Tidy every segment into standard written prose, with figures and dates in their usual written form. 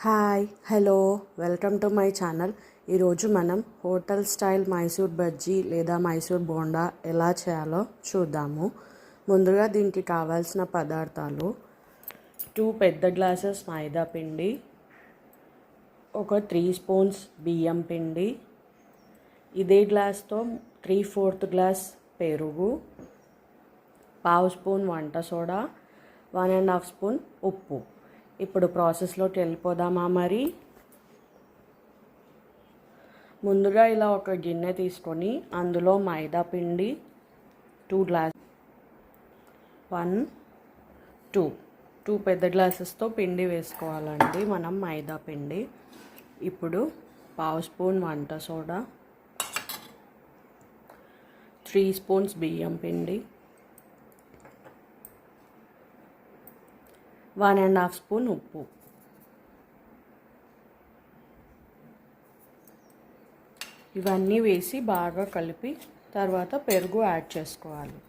Hi hello welcome to my channel. ఈరోజు మనం hotel style Mysore bajji లేదా మైసూర్ బోండా ఎలా చేయాలో చూద్దాము. ముందుగా దీనికి కావాల్సిన పదార్థాలు 2 పెద్ద గ్లాసెస్ మైదా పిండి, ఒక 3 స్పూన్స్ బియ్యం పిండి, ఇదే గ్లాస్తో 3/4 గ్లాస్ పెరుగు, 1/2 స్పూన్ వంట సోడా, 1.5 స్పూన్ ఉప్పు. ఇప్పుడు ప్రాసెస్లోకి వెళ్ళిపోదామా. మరి ముందుగా ఇలా ఒక గిన్నె తీసుకొని అందులో మైదా పిండి 2 గ్లాస్ 1 2 పెద్ద గ్లాసెస్తో పిండి వేసుకోవాలండి మనం మైదా పిండి. ఇప్పుడు 1/2 స్పూన్ వంట సోడా, 3 స్పూన్స్ బియ్యం పిండి, 1.5 స్పూన్ ఉప్పు. ఇవన్నీ వేసి బాగా కలిపి తర్వాత పెరుగు యాడ్ చేసుకోవాలి.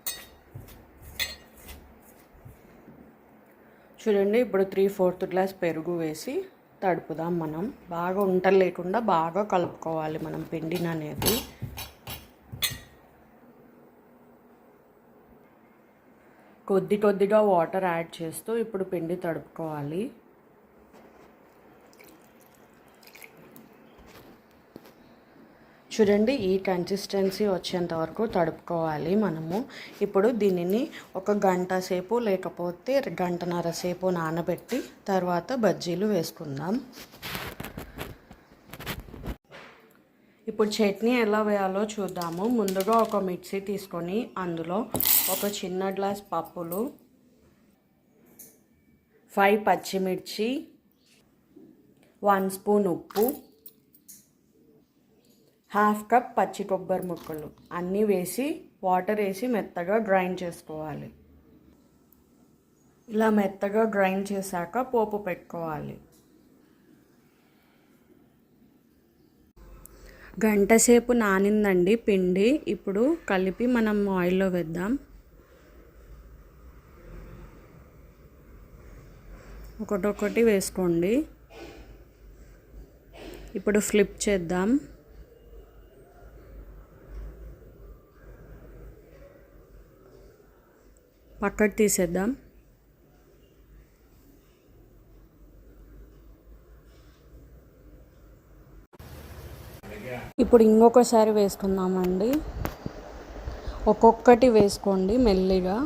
చూడండి, ఇప్పుడు 3/4 గ్లాస్ పెరుగు వేసి తడుపుదాం. మనం బాగా ఉంటలు లేకుండా బాగా కలుపుకోవాలి మనం పిండిని అనేది. కొద్దిగా వాటర్ యాడ్ చేస్తూ ఇప్పుడు పిండి తడుపుకోవాలి. చూడండి, ఈ కన్సిస్టెన్సీ వచ్చేంత వరకు తడుపుకోవాలి మనము. ఇప్పుడు దీనిని ఒక గంట సేపు లేకపోతే గంటన్నర సేపు నానబెట్టి తర్వాత బజ్జీలు వేసుకుందాం. ఇప్పుడు చట్నీ ఎలా వేయాలో చూద్దాము. ముందుగా ఒక మిక్సీ తీసుకొని అందులో ఒక చిన్న గ్లాస్ పప్పులు, 5 పచ్చిమిర్చి, 1 స్పూన్ ఉప్పు, 1/2 కప్ పచ్చి కొబ్బరి ముక్కలు అన్నీ వేసి వాటర్ వేసి మెత్తగా గ్రైండ్ చేసుకోవాలి. ఇలా మెత్తగా గ్రైండ్ చేశాక పోపు పెట్టుకోవాలి. గంట సేపు నానిందండి పిండి. ఇప్పుడు కలిపి మనం ఆయిల్లో వేద్దాం. ఒకటొకటి వేసుకోండి. ఇప్పుడు ఫ్లిప్ చేద్దాం. పక్కకు తీసేద్దాం. ఇప్పుడు ఇంకొకసారి వేసుకుందామండి. ఒక్కొక్కటి వేసుకోండి మెల్లిగా.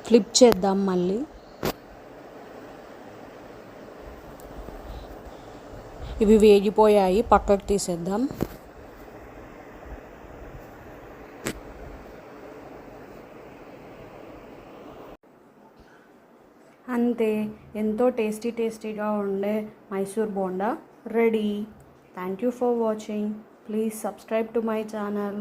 ఫ్లిప్ చేద్దాం మళ్ళీ. ఇవి వేగిపోయాయి, పక్కకు తీసేద్దాం. అంతే, ఎంతో టేస్టీగా ఉండే Mysore bonda ready. Thank you for watching. Please subscribe to my channel.